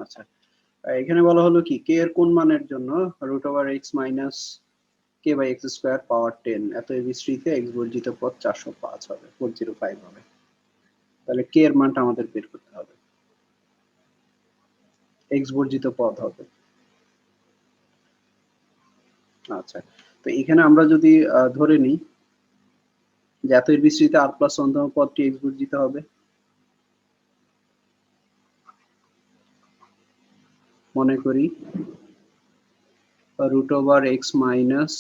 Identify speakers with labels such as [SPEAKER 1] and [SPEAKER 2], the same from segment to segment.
[SPEAKER 1] আচ্ছা, এখানে বলা হলো কি কে এর কোন মানের জন্য √x minus k by x square power 10 এত বিস্তৃত এক্স বর্জিত পদ 405 হবে, 405 হবে। তাহলে কে এর মানটা আমাদের বের করতে হবে, এক্স বর্জিত পদ হবে। আচ্ছা, তো এখানে আমরা যদি ধরে নিই যে এত বিস্তৃত আর প্লাস অন্তম পদটি এক্স বর্জিত হবে, মনে করি √x minus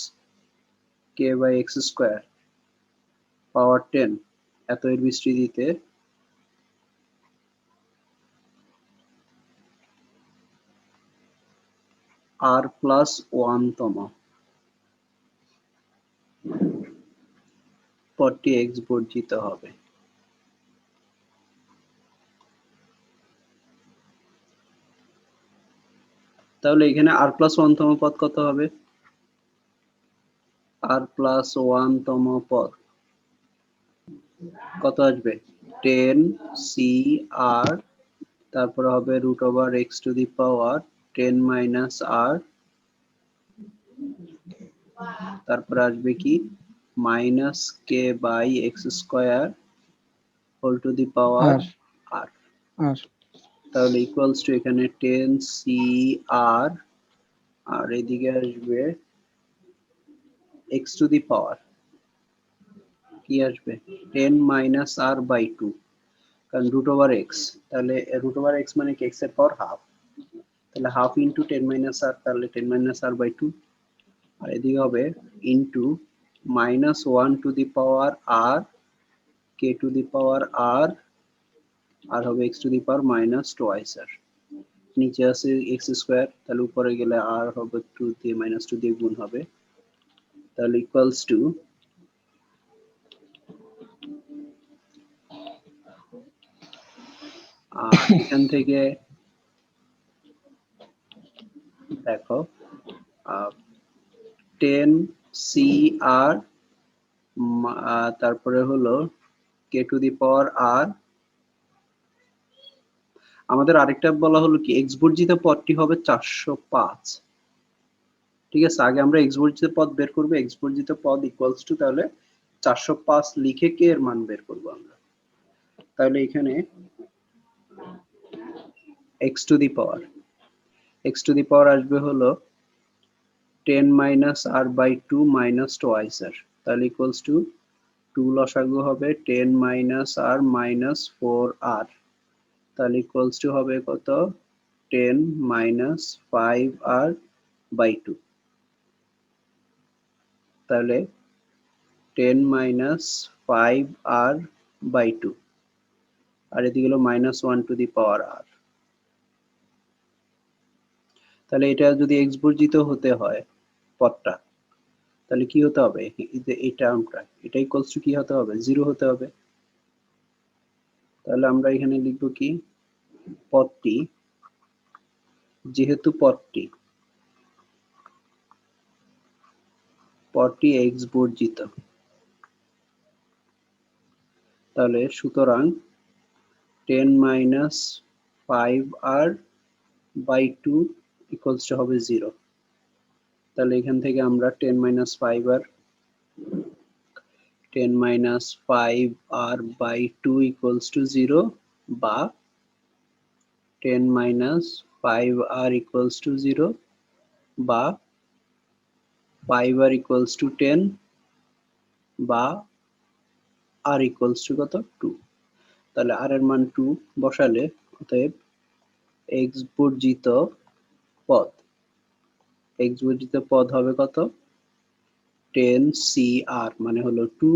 [SPEAKER 1] k by x square power 10 এত এর বিস্তৃতিতে আর প্লাস 1 তম পদটি এক্স বর্জিত হবে। তাহলে এখানে আর প্লাস 1 তম পদ কত হবে, আর প্লাস 1 তম পদ কত আসবে 10 সি আর, তারপরে হবে √x to the power 10 minus r, তারপরে আসবে কি minus k by x square whole to the power r. তাহলে ইকুয়ালস টু এখানে 10 সি আর, আর এদিকে আসবে এক্স টু দি পাওয়ার কি আসবে 10 মাইনাস আর বাই 2, কারণ √x, তাহলে √x মানে কি এক্স এর পাওয়ার হাফ, তাহলে হাফ ইন্টু 10 মাইনাস আর, তাহলে 10 মাইনাস আর বাই 2, আর এদিকে হবে into minus 1 to the power r কে টু দি পাওয়ার আর, আর হবে x to the power minus twice r, নিচে আছে এক্স স্কোয়ার, তাহলে উপরে গেলে আর হবে 2 দিয়ে মাইনাস 2 দিয়ে গুণ হবে, তাহলে ইকুয়ালস টু এখান থেকে দেখো 10 সি আর, তারপরে হলো কে টু দি পাওয়ার আর, আমাদের আরেকটা বলা হলো কি এক্স বর্জিত পদটি হবে 405। ঠিক আছে, আগে আমরা এক্স বর্জিত পদ বের করবো, এক্স বর্জিত পদ ইকুয়ালস টু তাহলে 405 লিখে কে এর মান বের করবো আমরা। তাহলে এখানে এক্স টু দি পাওয়ার আসবে হলো 10 minus r by 2 minus twice r, তাহলে ইকুয়ালস টু 2 লসাগু হবে 10 মাইনাস আর মাইনাস 4 আর, তাহলে ইকুয়ালস টু হবে কত 10 মাইনাস 5 আর বাই 2, তাহলে 10 মাইনাস 5 আর বাই 2, আর এদিকে হলো minus 1 to the power r. তাহলে এটা যদি এক্স বর্জিত হতে হয় পদটা, তাহলে কি হতে হবে এই টার্মটা, এটা ইকুয়ালস টু কি হতে হবে 0 হতে হবে। তাহলে আমরা এখানে লিখব কি পদটি, যেহেতু পদটি এক্স বর্জিত, তাহলে সুতরাং 10 minus 5 r by 2 equals to হবে 0। তাহলে এখান থেকে আমরা 10 minus 5 r 10 minus 5 r by 2 equals to 0, বা 10 মাইনাস 5 আর ইকুয়ালস টু 0, বা 5 আর ইকুয়ালস টু 10, বা আর ইকুয়ালস টু কত 2। তাহলে আর এর মান 2 বসালে অতএব এক্স বর্জিত পদ হবে কত 10 সি আর মানে হলো 2,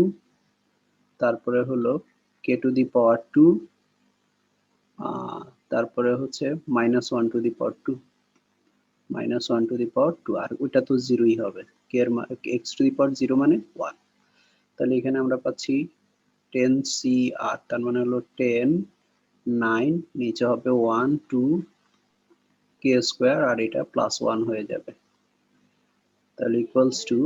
[SPEAKER 1] তারপরে হলো কে টু দি পাওয়ার 2, তারপরে হচ্ছে মাইনাস 1 টু দি পাওয়ার 2, আর ওইটা তো 0ই হবে, কে এর এক্স টু দি পাওয়ার 0 মানে 1। তাহলে এখানে আমরা পাচ্ছি 10 সি আর, তার মানে হলো 10 9, নিচে হবে 1 2 কে স্কোয়ার, আর এটা প্লাস 1 হয়ে যাবে, তাহলে ইকুয়ালস টু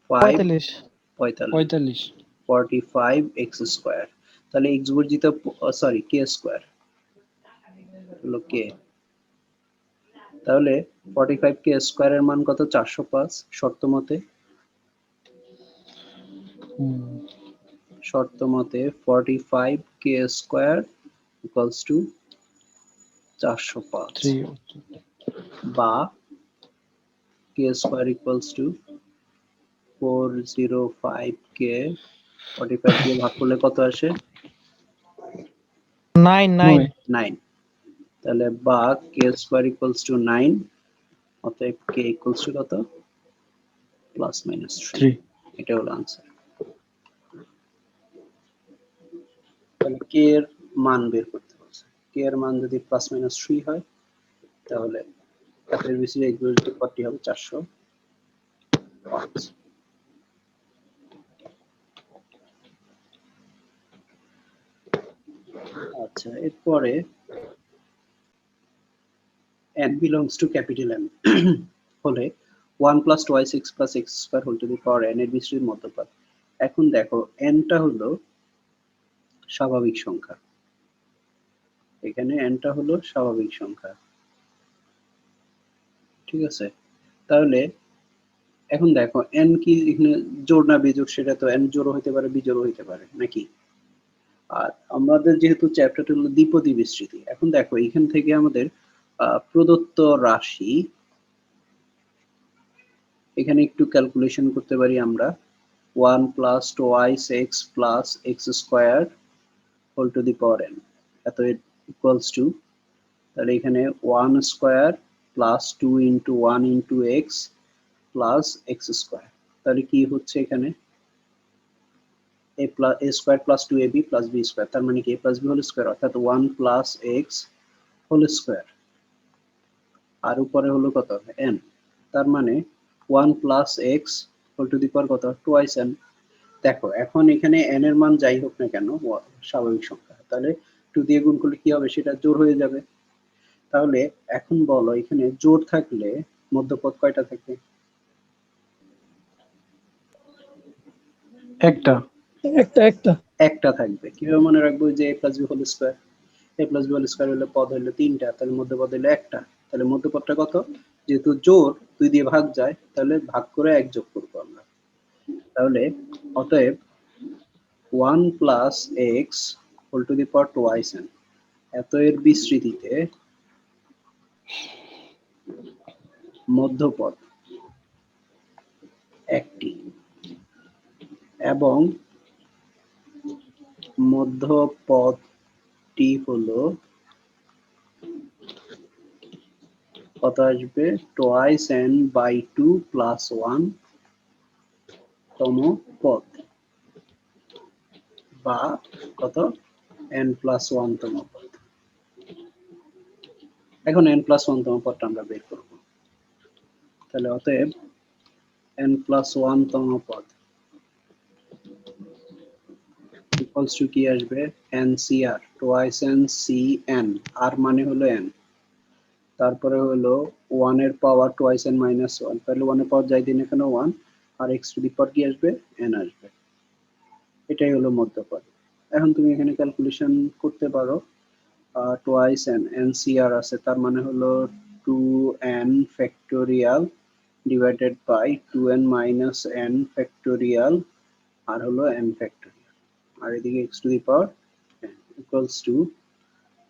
[SPEAKER 1] 45 এক্স স্কোয়ার। তাহলে এক্স বর্জিত কে স্কোয়ার হলো কে। তাহলে 45 কে স্কয়ারের মান কত? 405 শর্ত মতে। শর্ত মতে 45 কে স্কয়ার ইকুয়ালস টু 405 বা কে স্কয়ার ইকুয়ালস টু 405 কে 45 দিয়ে ভাগ করলে কত আসে? 9। তাহলে বা কে স্কয়ার ইকুয়ালস টু 9, অতএব কে ইকুয়ালস টু কত? Plus minus 3। এটা হলো आंसर। তাহলে কে এর মান বের করতে বলছে। কে এর মান যদি প্লাস মাইনাস 3 হয় তাহলে এর বিসি ইকুয়াল টু কত হবে? 405। আচ্ছা, এরপরে n belongs to capital M হলে 1 plus twice x plus x square whole to the power n এর বিস্তৃতির মধ্যপাত। এখন দেখো n টা হলো স্বাভাবিক সংখ্যা, এখানে n টা হলো স্বাভাবিক সংখ্যা, ঠিক আছে? তাহলে এখন দেখো n কি এখানে জোড় না বিজোড়, সেটা তো n জোড়ও হতে পারে বিজোড়ও হতে পারে নাকি? আর আমাদের যেহেতু চ্যাপ্টারটা হলো দ্বিপদী বিস্তৃতি, এখন দেখো এখান থেকে আমাদের প্রদত্ত রাশি এখানে একটু ক্যালকুলেশন করতে পারি আমরা। 1 plus twice x plus x square whole to the power n এত ইকুয়ালস টু, তাহলে এখানে 1 square plus 2 into 1 into x plus x square, তাহলে কি হচ্ছে এখানে a square plus 2ab plus b square, তার মানে কি a plus b whole square, অর্থাৎ 1 প্লাস এক্স হোল স্কয়ার আর উপরে হলো কত? n, তার মানে 1 plus x whole to the power কত? Twice n। দেখো এখন এখানে n এর মান যাই হোক না কেন স্বাভাবিক সংখ্যা, তাহলে 2 দিয়ে গুণ করলে কি হবে? সেটা জোড় হয়ে যাবে। তাহলে এখন বলো এখানে জোড় থাকলে মধ্যপদ কয়টা থাকে? একটা থাকবে। কিভাবে মনে রাখবো? যে a plus b whole square, a plus b whole square হলে পদ হলো 3টা, তাহলে মধ্যপদ হলো একটা, তাহলে মধ্যপদটা কত? যেহেতু জোড় 2 দিয়ে ভাগ যায়, তাহলে ভাগ করে 1 যোগ করবো আমরা। তাহলে অতএব 1 plus x whole to the power twice n এত এর বিস্তৃতিতে মধ্যপদ একটি এবং মধ্যপদটি হলো কত আসবে? টুয়াইস n বাই 2 প্লাস 1 তম পদ বা কত? n প্লাস 1 তম পদ। এখন n প্লাস 1 তম পদটা আমরা বের করব। তাহলে অতএব n প্লাস 1 তম পদ ইকুয়ালস টু কি আসবে? ncr twice n cn, r মানে হলো n, তারপরে হলো 1 এর পাওয়ার টুয়াইস n মাইনাস 1, তাহলে 1 এর পাওয়ার যাই দিন এখানে 1 আর x টু দি পাওয়ার কি আসবে? n আসবে। এটাই হলো মধ্যপদ। এখন তুমি এখানে ক্যালকুলেশন করতে পারো। টুয়াইস n ncr আছে, তার মানে হলো 2n factorial divided by 2n minus n factorial আর হলো n ফ্যাক্টোরিয়াল, আর এদিকে x to the power n equals to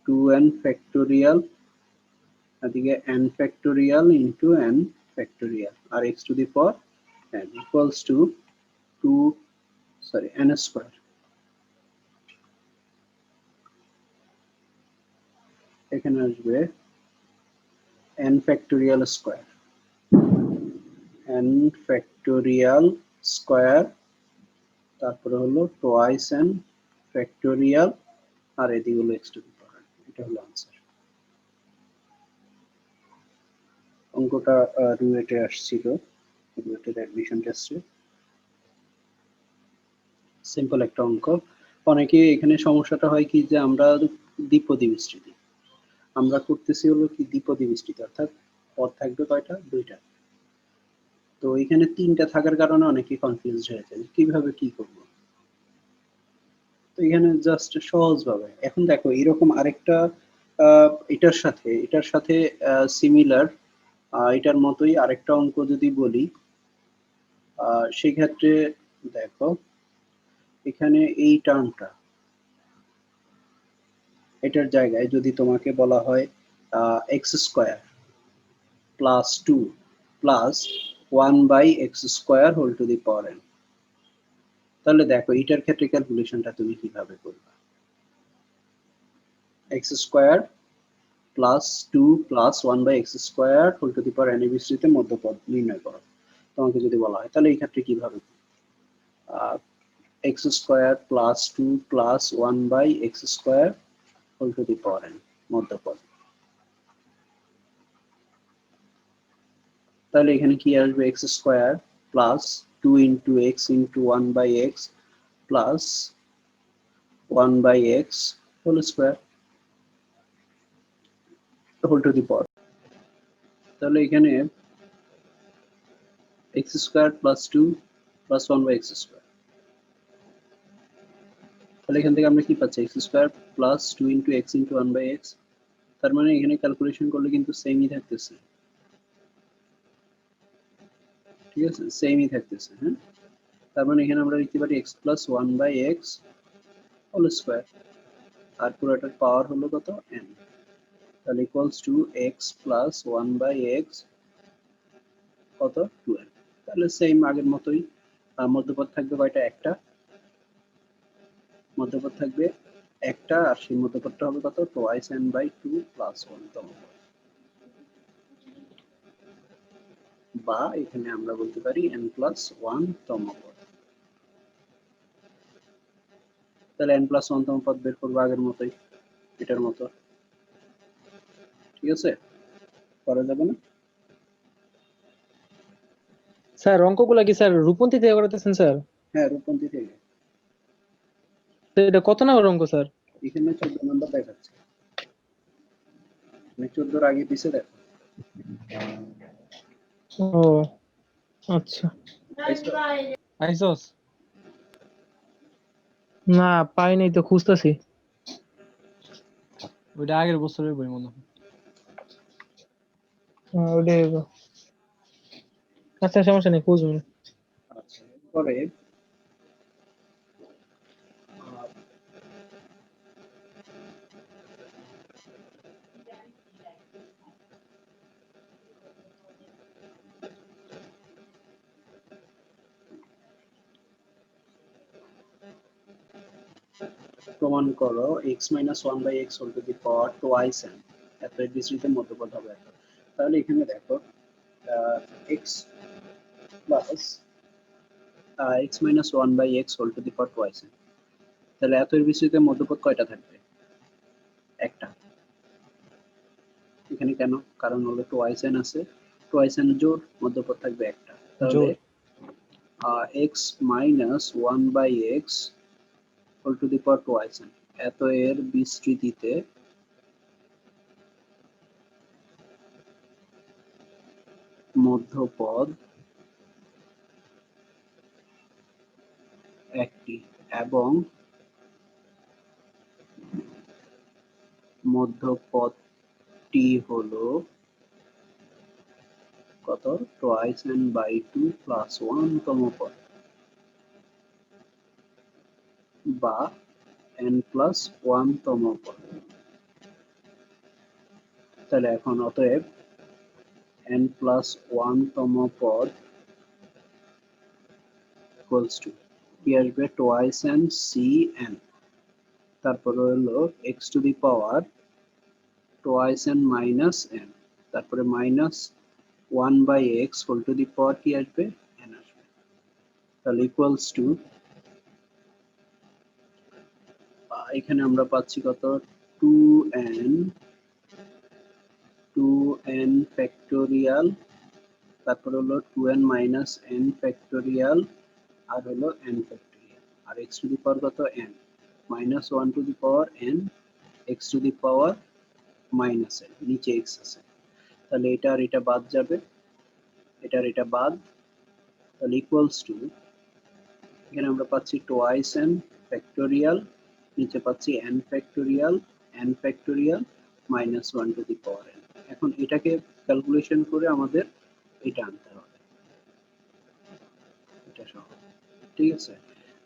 [SPEAKER 1] 2n factorial এদিকে n factorial into n factorial আর x to the power n equals to n square. এখানে আসবে n factorial square, n factorial square, তারপরে হলো twice n factorial আর এদিকে হলো x to the পাওয়ার। এটা হলো आंसर। অঙ্কটা রুয়েটে আসছিল, রুয়েটের অ্যাডমিশন টেস্টে। সিম্পল একটা অঙ্ক। অনেকে এখানে সমস্যাটা হয় কি যে আমরা দ্বিপদী বিস্তৃতি, আমরা করতেছি হলো কি দ্বিপদী বিস্তৃতি, অর্থাৎ পদ থাকবে কয়টা? 2টা। তো এখানে 3টা থাকার কারণে অনেকে কনফিউজড হয়ে যায় কিভাবে কি করব। তো এখানে জাস্ট সহজ ভাবে এখন দেখো এরকম আরেকটা এটার সাথে সিমিলার, এটার মতোই আরেকটা অঙ্ক যদি বলি, সেই ক্ষেত্রে দেখো এখানে এই টার্মটা, এটার জায়গায় যদি তোমাকে বলা হয় x square plus 2 plus 1/x square whole to the power n, তাহলে দেখো এটার ক্ষেত্রে ক্যালকুলেশনটা তুমি কিভাবে করবে? x square plus 2 plus 1/x square whole to the power n এর বিস্তৃতিতে মধ্যপদ নির্ণয় করো, তোমাকে যদি বলা হয়, তাহলে এই ক্ষেত্রে কিভাবে? x square plus 2 plus 1/x square whole to the power n মধ্যপদ, তাহলে এখানে কি আসবে? x square plus 2 into x into 1/x plus 1/x whole square whole to the power, তাহলে এখানে x square plus 2 plus 1/x square, তাহলে এখান থেকে আমরা কি পাচ্ছি? x square plus 2 into x into 1/x, তার মানে এখানে ক্যালকুলেশন করলে কিন্তু সেমই থাকতেছে, ঠিক আছে, সেমই থাকতেছে। হ্যাঁ, তার মানে এখানে আমরা লিখতে পারি x plus 1/x whole square, আর পুরোটার পাওয়ার হলো কত? n, তাহলে equals two x plus 1/x কত? 2n, তাহলে সেম আগের মতোই। মধ্যপদ থাকবে কয়টা? একটা মধ্যপদ থাকবে একটা, আর সেই মধ্যপদটা হবে কত? টোয়াইস n বাই 2 প্লাস 1 তম পদ, বা এখানে আমরা বলতে পারি n প্লাস 1 তম পদ। তাহলে n প্লাস 1 তম পদ বের করবো আগের মতোই, এটার মতো, ঠিক আছে? করা যাবে না?
[SPEAKER 2] স্যার অঙ্কগুলা কি স্যার রূপন্তি থেকে করাতেছেন স্যার?
[SPEAKER 1] হ্যাঁ, রূপন্তি থেকে।
[SPEAKER 2] তো এটা কত নম্বর অঙ্ক স্যার?
[SPEAKER 1] এখানে 14 নম্বর দেখাচ্ছে, মানে 14 আগে পিছে দেখো।
[SPEAKER 2] ও আচ্ছা।
[SPEAKER 1] পাইছো?
[SPEAKER 2] আইসস? না পাই নাই তো, খুঁজতেছি।
[SPEAKER 3] ওইটা আগের বছরের বই মনে হয়।
[SPEAKER 2] ওটাই হইবো। আচ্ছা সমস্যা নেই, খুঁজবো।
[SPEAKER 1] আচ্ছা, পরে প্রমাণ করো x minus 1/x whole to the power twice n এত এর বিস্তৃত মধ্যপদ হবে এত। তাহলে এখানে দেখো x plus x minus 1/x whole to the power twice n, তাহলে এত এর বিস্তৃত মধ্যপদ কয়টা থাকবে? একটা। এখানে কেন? কারণ হলো টোয়াইস n আছে, টোয়াইস n জোড়, মধ্যপদ থাকবে একটা, তাহলে
[SPEAKER 2] জোর।
[SPEAKER 1] x minus 1/x whole to the power twice n এত এর বিস্তৃতিতে মধ্যপদ একটি, এবং মধ্যপদটি হলো কত? টোয়াইস n বাই 2 প্লাস 1 তম পদ, বা n প্লাস 1 তম পদ। তাহলে এখন অতএব n প্লাস 1 তম পদ ইকুয়ালস টু কি আসবে? টোয়াইস n cn, তারপরে হলো x to the power twice n minus n, তারপরে minus 1/x whole to the power কি আসবে? n আসবে। তাহলে ইকুয়ালস টু এখানে আমরা পাচ্ছি কত? 2n ফ্যাক্টোরিয়াল, তারপর হলো 2n মাইনাস n ফ্যাক্টোরিয়াল, আর হলো n ফ্যাক্টোরিয়াল, আর x টু দি পাওয়ার কত? n, minus 1 to the power n, x to the power minus n, নিচে x আছে, তাহলে এটা আর এটা বাদ যাবে, এটা আর এটা বাদ, তাহলে ইকুয়ালস টু এখানে আমরা পাচ্ছি টোয়াইস n ফ্যাক্টোরিয়াল, নিচে পাচ্ছি n factorial minus 1 to the power n। এখন এটাকে ক্যালকুলেশন করে আমাদের এটা আনতে হবে, এটা সহ, ঠিক আছে?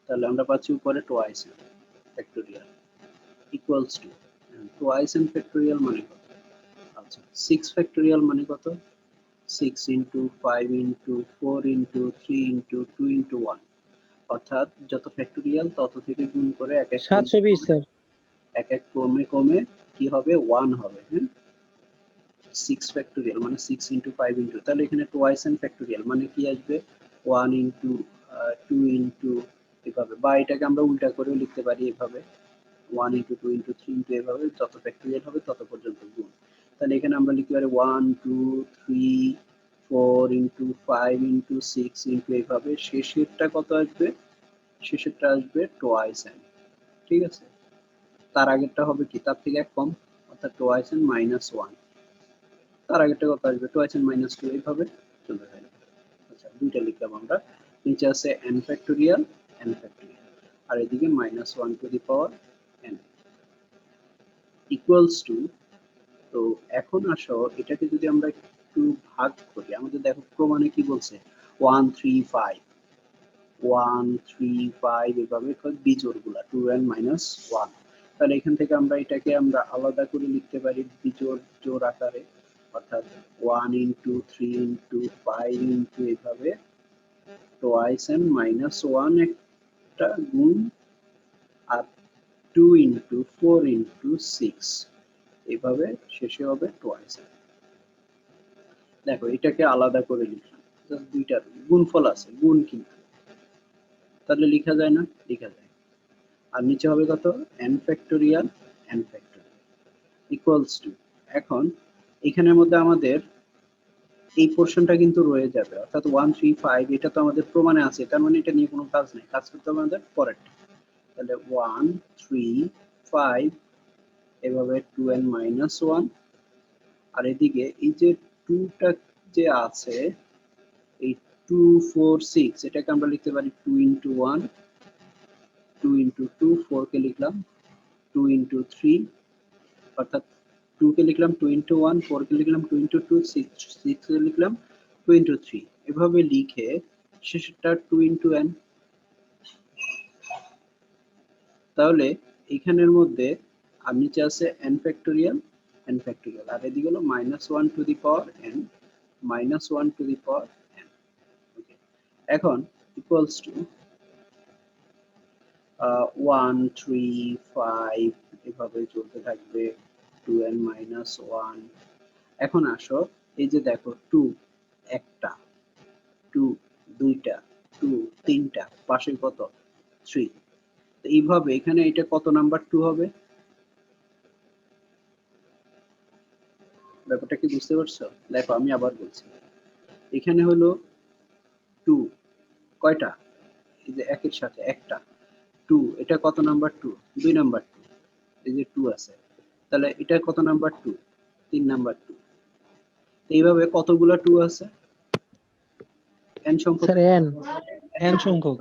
[SPEAKER 1] তাহলে আমরা পাচ্ছি উপরে twice n factorial equals to twice n factorial মানে কত? আচ্ছা 6 ফ্যাক্টোরিয়াল মানে কত? 6 into 5 into 4 into 3 into 2 into 1, অর্থাৎ যত ফ্যাক্টোরিয়াল তত থেকে গুণ করে এক এক
[SPEAKER 2] 720 স্যার।
[SPEAKER 1] এক এক কমে কমে কি হবে 1 হবে। হ্যাঁ 6 ফ্যাক্টোরিয়াল মানে 6 ইন্টু 5 ইন্টু, তাহলে এখানে টোয়াইস n ফ্যাক্টোরিয়াল মানে কি আসবে 1 ইন্টু 2 ইন্টু এভাবে, বা এটাকে আমরা উল্টা করেও লিখতে পারি এভাবে 1 ইন্টু 2 ইন্টু 3 ইন্টু এভাবে যত ফ্যাক্টোরিয়াল হবে তত পর্যন্ত গুণ। তাহলে এখানে আমরা লিখতে পারি 1 2 3 4 ইন্টু 5 ইন্টু 6 ইন্টু এভাবে, শেষেরটা কত আসবে? শেষেরটা আসবে টোয়াইস n, ঠিক আছে? তার আগেরটা হবে কি তার থেকে এক কম, অর্থাৎ টোয়াইস n মাইনাস 1, তার আগেরটা কত আসবে টোয়াইস n মাইনাস 2, এইভাবে চলতে থাকবে। আচ্ছা দুইটা লিখলাম আমরা, নিচে আছে n ফ্যাক্টোরিয়াল আর এদিকে minus 1 to the power n equals two, তো এখন আসো এটাকে যদি আমরা একটু ভাগ করি, আমাদের দেখো প্রমাণে কি বলছে 1 3 5 1 3 5 এভাবে বিজোড়গুলা 2n মাইনাস 1, তাহলে এখান থেকে আমরা এটাকে আমরা আলাদা করে লিখতে পারি বিজোড় জোড় আকারে, অর্থাৎ 1 ইন্টু 3 ইন্টু 5 ইন্টু এভাবে টোয়াইস n মাইনাস 1 একটা গুণ, আর 2 ইন্টু 4 ইন্টু 6 এইভাবে শেষে হবে টোয়াইস n। দেখো এটাকে আলাদা করে লিখলাম, জাস্ট দুইটার গুণফল আছে, গুণ কিন্তু, তাহলে লিখা যায় না? লিখা যায়। আর নিচে হবে কত n ফ্যাক্টোরিয়াল ইকুয়ালস টু, এখন এখানের মধ্যে আমাদের এই পোরশনটা কিন্তু রয়ে যাবে, অর্থাৎ 1 3 5 এটা তো আমাদের প্রমাণে আছে, তার মানে এটা নিয়ে কোনো কাজ নেই, কাজ করতে হবে আমাদের পরেরটা। তাহলে 1 3 5 এভাবে 2n মাইনাস 1, আর এদিকে এই যে 2টা যে আছে এই 2 4 6 এটাকে আমরা লিখতে পারি 2 ইন্টু 1 2 ইন্টু 2, 4 কে লিখলাম 2 ইন্টু 3, অর্থাৎ 2 কে লিখলাম 2 ইন্টু 1, 4 কে লিখলাম 2 ইন্টু 2, 6 কে লিখলাম 2 ইন্টু 3, এভাবে লিখে শেষেরটা 2 ইন্টু n। তাহলে এখানের মধ্যে আর নিচে আছে n ফ্যাক্টোরিয়াল আর এদিকে হলো minus 1 to the power n minus 1 to the power n। ওকে, এখন ইকুয়ালস টু 1 3 5 এভাবে চলতে থাকবে 2n মাইনাস 1। এখন আসো এই যে দেখো 2 একটা, 2 দুইটা, 2 তিনটা, পাশে কত 3, তো এইভাবে এখানে এটা কত নাম্বার 2 হবে? ব্যাপারটা কি বুঝতে পারছো? দেখো আমি আবার বলছি, এখানে হলো 2 কয়টা, এই যে একের সাথে একটা 2, এটা কত নাম্বার 2? 2 নাম্বার 2, এই যে 2 আছে, তাহলে এটা কত নাম্বার 2? 3 নাম্বার 2। এইভাবে কতগুলা 2 আছে? n সংখ্যক
[SPEAKER 2] স্যার
[SPEAKER 3] n সংখ্যক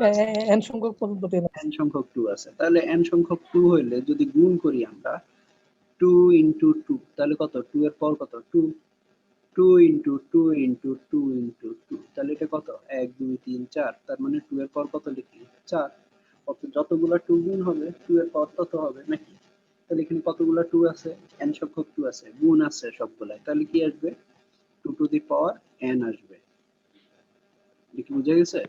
[SPEAKER 2] n সংখ্যক পর্যন্ত পেয়ে
[SPEAKER 1] n সংখ্যক 2 আছে, তাহলে n সংখ্যক 2 হইলে যদি গুণ করি আমরা 2 ইনটু 2, তাহলে কত 2 এর পাওয়ার কত 2, 2 ইনটু 2 ইনটু 2 ইনটু 2, তাহলে এটা কত 1 2 3 4, তার মানে 2 এর পাওয়ার কত লিখি 4, কত যতগুলা 2 গুণ হবে 2 এর পাওয়ার তত হবে নাকি? তাহলে এখানে কতগুলা 2 আছে? n সংখ্যক 2 আছে, গুণ আছে সবগুলাই, তাহলে কি আসবে 2 টু দি পাওয়ার n আসবে। কি বুঝা গেছে?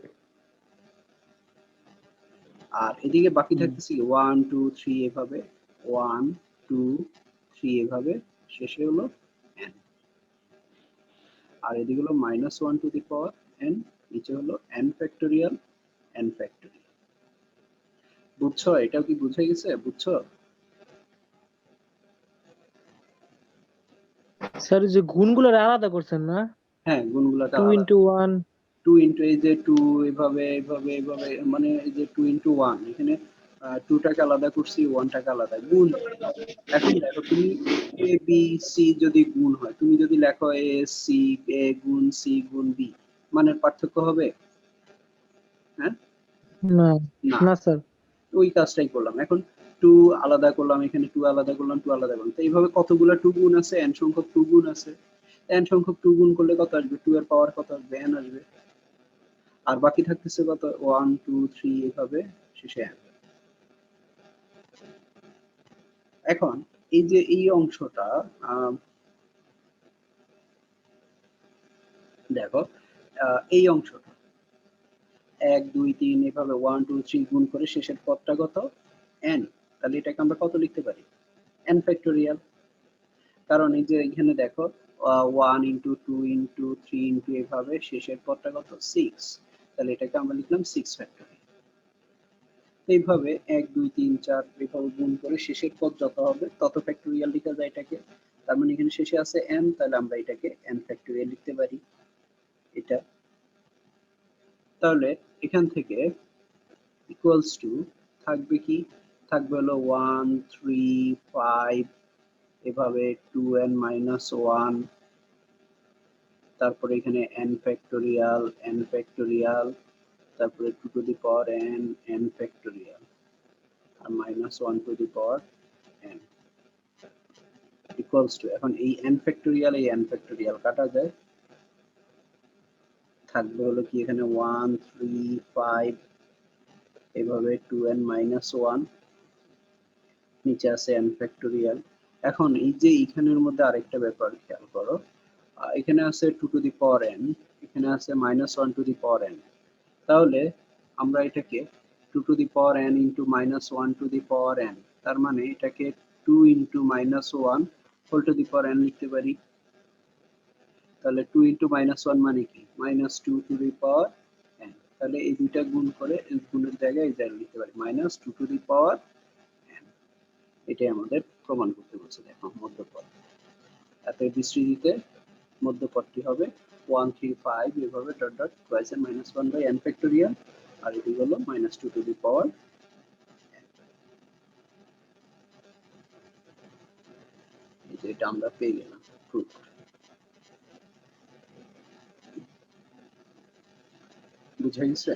[SPEAKER 1] আর এদিকে বাকি থাকতেছে 1 2 3 এভাবে 1 2 3 এভাবে শেষে হলো n, আর এদিকে হলো minus 1 to the power n, নিচে হলো n ফ্যাক্টোরিয়াল বুঝছো? এটাও কি বুঝে গেছে? বুঝছো?
[SPEAKER 2] স্যার যে গুণগুলো আলাদা করছেন না,
[SPEAKER 1] হ্যাঁ গুণগুলোটা
[SPEAKER 2] 2
[SPEAKER 1] আলাদা,
[SPEAKER 2] ইন্টু 1
[SPEAKER 1] 2 ইনটু এই যে 2 এভাবে এভাবে এভাবে, মানে এই যে 2 ইনটু 1 এখানে 2 টাকে আলাদা করছি 1 টাকে আলাদা গুণ। এখন দেখো তুমি এ বি সি যদি গুণ হয়, তুমি যদি লেখো এ সি এ গুণ সি গুণ বি, মানে পার্থক্য হবে? হ্যাঁ
[SPEAKER 2] না
[SPEAKER 1] না,
[SPEAKER 2] না স্যার।
[SPEAKER 1] ওই কাজটাই করলাম। এখন টু আলাদা করলাম, এখানে টু আলাদা করলাম, টু আলাদা করলাম। তো এইভাবে কতগুলো টু গুণ আছে, এন সংখ্যক টু গুণ আছে। এন সংখ্যক টু গুণ করলে কত আসবে? টু এর পাওয়ার কত আসবে? এন আসবে। আর বাকি থাকতেছে কত? 1 2 3 এইভাবে শেষে n। এখন এই যে এই অংশটা দেখো, এই অংশটা 1 2 3 এভাবে 1 2 3 গুণ করে শেষের পদটা কত? n। তাহলে এটাকে আমরা কত লিখতে পারি? n factorial. কারণ এই যে এখানে দেখো 1 ইন্টু 2 ইন্টু 3 ইন্টু এভাবে শেষের পদটা কত? 6। তাহলে এটাকে আমরা লিখলাম 6 ফ্যাক্টোরিয়াল। এইভাবে 1 2 3 4 এভাবে গুণ করে শেষের পদ যত হবে তত ফ্যাক্টোরিয়াল লেখা যায় এটাকে। তার মানে এখানে শেষে আছে n, তাহলে আমরা এটাকে n ফ্যাক্টোরিয়াল লিখতে পারি এটা। তাহলে এখান থেকে ইকুয়ালস টু থাকবে কি? থাকবে হলো 1 3 5 এভাবে 2n মাইনাস 1, তারপরে এখানে n ফ্যাক্টোরিয়াল, n ফ্যাক্টোরিয়াল, তারপরে 2 to the power n, n factorial, আর minus 1 to the power n equals to, এখন এই n ফ্যাক্টোরিয়াল এই n ফ্যাক্টোরিয়াল কাটা যায়, থাকবে হলো কি এখানে 1 3 5 এভাবে 2n মাইনাস 1, নিচে আছে n ফ্যাক্টোরিয়াল। এখন এই যে এখানের মধ্যে আরেকটা ব্যাপার খেয়াল করো, এখানে আছে 2 টু দি পাওয়ার n, এখানে আছে minus 1 to the power n। তাহলে আমরা এটাকে 2 to the power n into minus 1 to the power n, তার মানে এটাকে 2 into minus 1 whole to the power n লিখতে পারি। তাহলে 2 ইন্টু মাইনাস 1 মানে কি? Minus 2 to the power n। তাহলে এই দুইটা গুণ করে এই গুণের জায়গায় এটা লিখতে পারি minus 2 to the power n। এটাই আমাদের প্রমাণ করতে বলছে। দেখো মধ্যপদ, এত বিস্তৃতিতে মধ্যপদটি হবে 1 3 5 এভাবে dot dot twice n minus 1 by n factorial, আর এটি হলো minus 2 to the power n। এই যে এটা আমরা পেয়ে গেলাম প্রুফ। বুঝা গেছে?